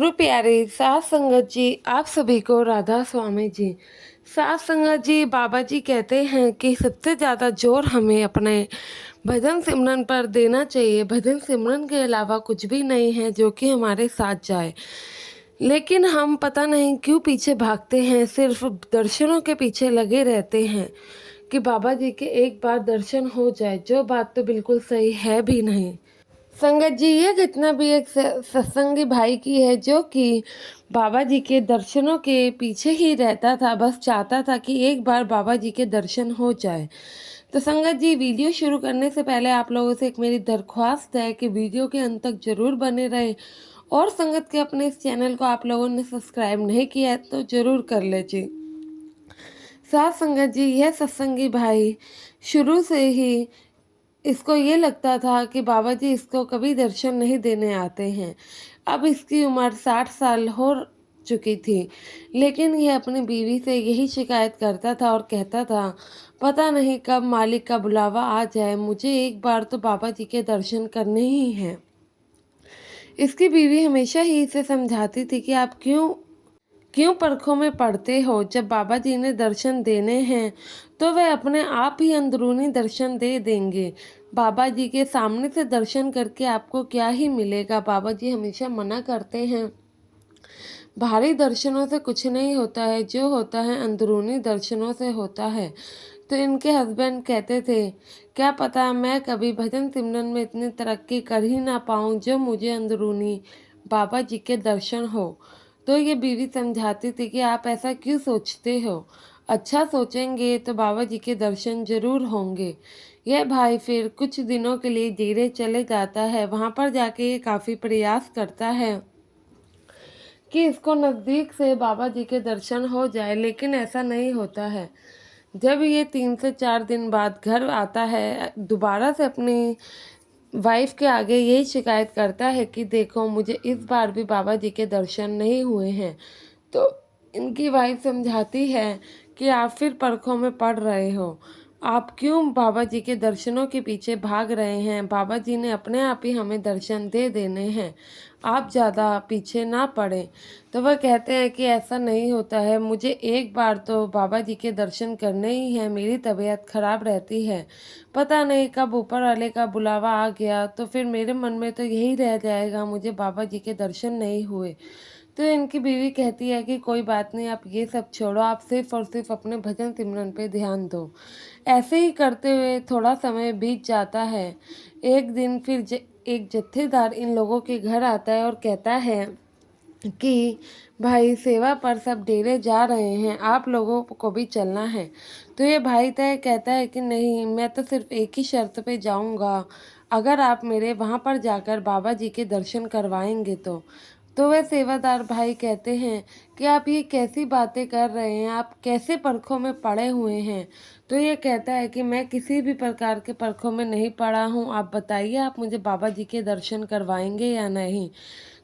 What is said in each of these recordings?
गुरु प्यारे साध संगत जी, आप सभी को राधा स्वामी जी। साध संगत जी, बाबा जी कहते हैं कि सबसे ज़्यादा जोर हमें अपने भजन सिमरन पर देना चाहिए। भजन सिमरन के अलावा कुछ भी नहीं है जो कि हमारे साथ जाए। लेकिन हम पता नहीं क्यों पीछे भागते हैं, सिर्फ दर्शनों के पीछे लगे रहते हैं कि बाबा जी के एक बार दर्शन हो जाए, जो बात तो बिल्कुल सही है भी नहीं। संगत जी, ये घटना भी एक सत्संगी भाई की है जो कि बाबा जी के दर्शनों के पीछे ही रहता था, बस चाहता था कि एक बार बाबा जी के दर्शन हो जाए। तो संगत जी, वीडियो शुरू करने से पहले आप लोगों से एक मेरी दरख्वास्त है कि वीडियो के अंत तक जरूर बने रहे। और संगत के अपने इस चैनल को आप लोगों ने सब्सक्राइब नहीं किया है तो जरूर कर लीजिए। साथ संगत जी, यह सत्संगी भाई शुरू से ही इसको ये लगता था कि बाबा जी इसको कभी दर्शन नहीं देने आते हैं। अब इसकी उम्र 60 साल हो चुकी थी, लेकिन यह अपनी बीवी से यही शिकायत करता था और कहता था, पता नहीं कब मालिक का बुलावा आ जाए, मुझे एक बार तो बाबा जी के दर्शन करने ही हैं। इसकी बीवी हमेशा ही इसे समझाती थी कि आप क्यों क्यों परखों में पड़ते हो, जब बाबा जी ने दर्शन देने हैं तो वे अपने आप ही अंदरूनी दर्शन दे देंगे। बाबा जी के सामने से दर्शन करके आपको क्या ही मिलेगा। बाबा जी हमेशा मना करते हैं, बाहरी दर्शनों से कुछ नहीं होता है, जो होता है अंदरूनी दर्शनों से होता है। तो इनके हस्बैंड कहते थे, क्या पता मैं कभी भजन सिमरन में इतनी तरक्की कर ही ना पाऊँ जो मुझे अंदरूनी बाबा जी के दर्शन हो। तो ये बीवी समझाती थी कि आप ऐसा क्यों सोचते हो, अच्छा सोचेंगे तो बाबा जी के दर्शन जरूर होंगे। यह भाई फिर कुछ दिनों के लिए धीरे चले जाता है, वहाँ पर जाके ये काफ़ी प्रयास करता है कि इसको नज़दीक से बाबा जी के दर्शन हो जाए, लेकिन ऐसा नहीं होता है। जब ये 3 से 4 दिन बाद घर आता है, दोबारा से अपनी वाइफ के आगे यही शिकायत करता है कि देखो मुझे इस बार भी बाबा जी के दर्शन नहीं हुए हैं। तो इनकी वाइफ समझाती है कि आप फिर परखों में पड़ रहे हो, आप क्यों बाबा जी के दर्शनों के पीछे भाग रहे हैं। बाबा जी ने अपने आप ही हमें दर्शन दे देने हैं, आप ज़्यादा पीछे ना पड़े। तो वह कहते हैं कि ऐसा नहीं होता है, मुझे एक बार तो बाबा जी के दर्शन करने ही हैं, मेरी तबीयत खराब रहती है, पता नहीं कब ऊपर वाले का बुलावा आ गया तो फिर मेरे मन में तो यही रह जाएगा, मुझे बाबा जी के दर्शन नहीं हुए। तो इनकी बीवी कहती है कि कोई बात नहीं, आप ये सब छोड़ो, आप सिर्फ और सिर्फ अपने भजन सिमरन पे ध्यान दो। ऐसे ही करते हुए थोड़ा समय बीत जाता है। एक दिन फिर एक जत्थेदार इन लोगों के घर आता है और कहता है कि भाई सेवा पर सब डेरे जा रहे हैं, आप लोगों को भी चलना है। तो ये भाई तय कहता है कि नहीं, मैं तो सिर्फ एक ही शर्त पे जाऊंगा, अगर आप मेरे वहाँ पर जाकर बाबा जी के दर्शन करवाएंगे तो वह सेवादार भाई कहते हैं कि आप ये कैसी बातें कर रहे हैं, आप कैसे परखों में पड़े हुए हैं। तो ये कहता है कि मैं किसी भी प्रकार के परखों में नहीं पड़ा हूँ, आप बताइए आप मुझे बाबा जी के दर्शन करवाएंगे या नहीं।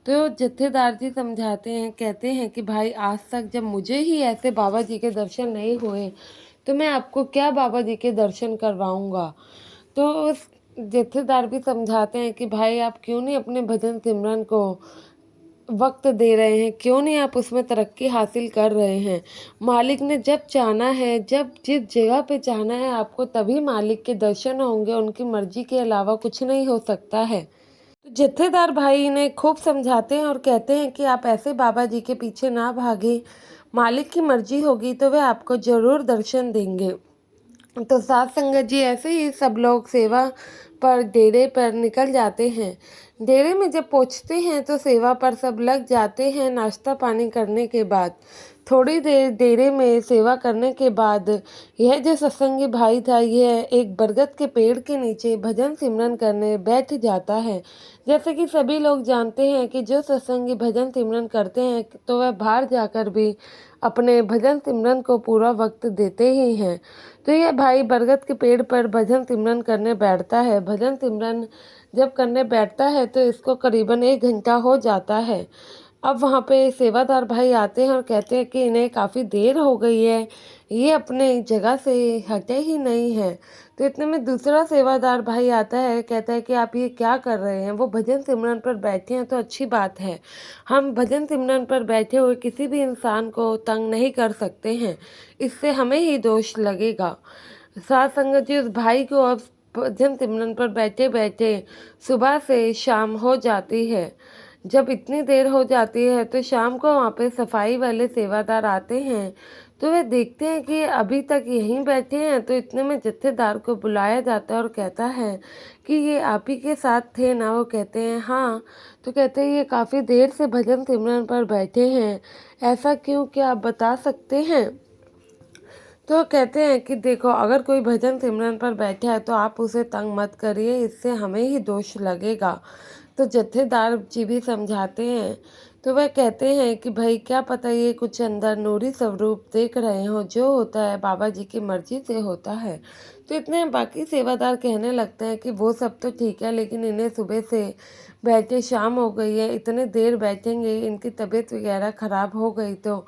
तो जत्थेदार जी समझाते हैं, कहते हैं कि भाई आज तक जब मुझे ही ऐसे बाबा जी के दर्शन नहीं हुए तो मैं आपको क्या बाबा जी के दर्शन करवाऊंगा। तो उस जत्थेदार भी समझाते हैं कि भाई आप क्यों नहीं अपने भजन सिमरन को वक्त दे रहे हैं, क्यों नहीं आप उसमें तरक्की हासिल कर रहे हैं। मालिक ने जब चाहना है, जब जिस जगह पे चाहना है आपको, तभी मालिक के दर्शन होंगे, उनकी मर्जी के अलावा कुछ नहीं हो सकता है। तो जत्थेदार भाई ने खूब समझाते हैं और कहते हैं कि आप ऐसे बाबा जी के पीछे ना भागे, मालिक की मर्जी होगी तो वे आपको जरूर दर्शन देंगे। तो साथ संगत जी, ऐसे ही सब लोग सेवा पर डेरे पर निकल जाते हैं। डेरे में जब पहुंचते हैं तो सेवा पर सब लग जाते हैं। नाश्ता पानी करने के बाद थोड़ी देर डेरे में सेवा करने के बाद यह जो सत्संगी भाई था, यह एक बरगद के पेड़ के नीचे भजन सिमरन करने बैठ जाता है। जैसे कि सभी लोग जानते हैं कि जो सत्संगी भजन सिमरन करते हैं तो वह बाहर जाकर भी अपने भजन सिमरन को पूरा वक्त देते ही हैं। तो यह भाई बरगद के पेड़ पर भजन सिमरन करने बैठता है। भजन सिमरन जब करने बैठता है तो इसको करीबन 1 घंटा हो जाता है। अब वहाँ पे सेवादार भाई आते हैं और कहते हैं कि इन्हें काफ़ी देर हो गई है, ये अपने जगह से हटे ही नहीं हैं। तो इतने में दूसरा सेवादार भाई आता है, कहता है कि आप ये क्या कर रहे हैं? वो भजन सिमरन पर बैठे हैं तो अच्छी बात है। हम भजन सिमरन पर बैठे हुए किसी भी इंसान को तंग नहीं कर सकते हैं, इससे हमें ही दोष लगेगा। साध संगत जी, उस भाई को अब भजन सिमरन पर बैठे-बैठे सुबह से शाम हो जाती है। जब इतनी देर हो जाती है तो शाम को वहाँ पे सफाई वाले सेवादार आते हैं, तो वे देखते हैं कि अभी तक यहीं बैठे हैं। तो इतने में जत्थेदार को बुलाया जाता है और कहता है कि ये आप ही के साथ थे ना? वो कहते हैं हाँ। तो कहते हैं ये काफ़ी देर से भजन सिमरन पर बैठे हैं, ऐसा क्यों, क्या आप बता सकते हैं? तो कहते हैं कि देखो, अगर कोई भजन सिमरन पर बैठा है तो आप उसे तंग मत करिए, इससे हमें ही दोष लगेगा। तो जत्थेदार जी भी समझाते हैं। तो वह कहते हैं कि भाई क्या पता ये कुछ अंदर नूरी स्वरूप देख रहे हो, जो होता है बाबा जी की मर्जी से होता है। तो इतने बाकी सेवादार कहने लगते हैं कि वो सब तो ठीक है, लेकिन इन्हें सुबह से बैठे शाम हो गई है, इतने देर बैठेंगे, इनकी तबीयत वगैरह ख़राब हो गई तो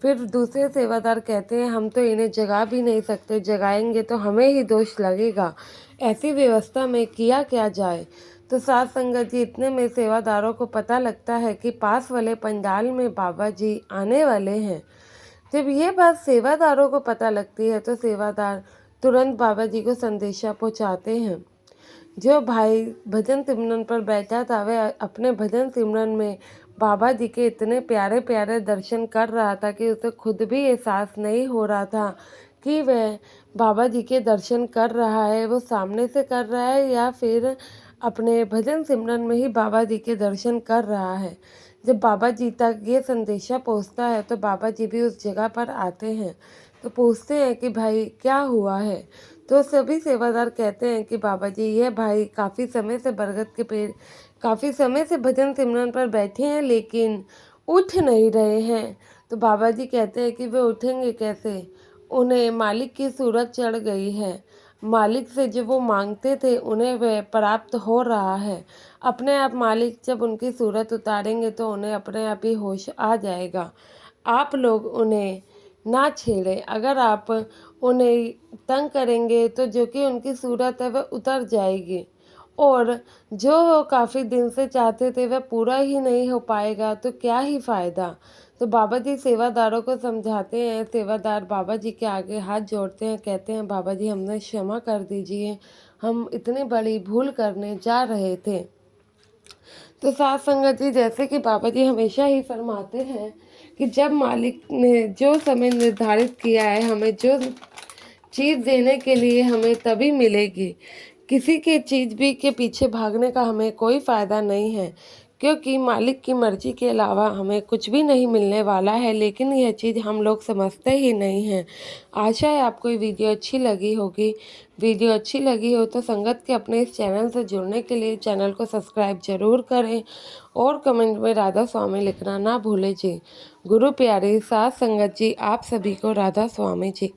फिर दूसरे सेवादार कहते हैं हम तो इन्हें जगा भी नहीं सकते, जगाएंगे तो हमें ही दोष लगेगा, ऐसी व्यवस्था में किया क्या जाए। तो साध संगत जी, इतने में सेवादारों को पता लगता है कि पास वाले पंडाल में बाबा जी आने वाले हैं। जब ये बात सेवादारों को पता लगती है तो सेवादार तुरंत बाबा जी को संदेशा पहुंचाते हैं। जो भाई भजन सिमरन पर बैठा था वह अपने भजन सिमरन में बाबा जी के इतने प्यारे प्यारे दर्शन कर रहा था कि उसे खुद भी एहसास नहीं हो रहा था कि वह बाबा जी के दर्शन कर रहा है, वो सामने से कर रहा है या फिर अपने भजन सिमरन में ही बाबा जी के दर्शन कर रहा है। जब बाबा जी तक ये संदेशा पहुंचता है तो बाबा जी भी उस जगह पर आते हैं। तो पूछते हैं कि भाई क्या हुआ है? तो सभी सेवादार कहते हैं कि बाबा जी, ये भाई काफ़ी समय से भजन सिमरन पर बैठे हैं लेकिन उठ नहीं रहे हैं। तो बाबा जी कहते हैं कि वे उठेंगे कैसे? उन्हें मालिक की सूरत चढ़ गई है। मालिक से जो वो मांगते थे उन्हें वह प्राप्त हो रहा है। अपने आप मालिक जब उनकी सूरत उतारेंगे तो उन्हें अपने आप ही होश आ जाएगा। आप लोग उन्हें ना छेड़ें। अगर आप उन्हें तंग करेंगे तो जो कि उनकी सूरत है वह उतर जाएगी, और जो वो काफ़ी दिन से चाहते थे वह पूरा ही नहीं हो पाएगा, तो क्या ही फ़ायदा। तो बाबा जी सेवादारों को समझाते हैं। सेवादार बाबा जी के आगे हाथ जोड़ते हैं, कहते हैं बाबा जी हमें क्षमा कर दीजिए, हम इतनी बड़ी भूल करने जा रहे थे। तो साथ संगत जी, जैसे कि बाबा जी हमेशा ही फरमाते हैं कि जब मालिक ने जो समय निर्धारित किया है, हमें जो चीज़ देने के लिए हमें तभी मिलेगी। किसी के चीज़ भी के पीछे भागने का हमें कोई फ़ायदा नहीं है, क्योंकि मालिक की मर्ज़ी के अलावा हमें कुछ भी नहीं मिलने वाला है, लेकिन यह चीज़ हम लोग समझते ही नहीं हैं। आशा है आपको ये वीडियो अच्छी लगी होगी। वीडियो अच्छी लगी हो तो संगत के अपने इस चैनल से जुड़ने के लिए चैनल को सब्सक्राइब ज़रूर करें और कमेंट में राधा स्वामी लिखना ना भूलें जी। गुरु प्यारे साथ संगत जी, आप सभी को राधा स्वामी जी।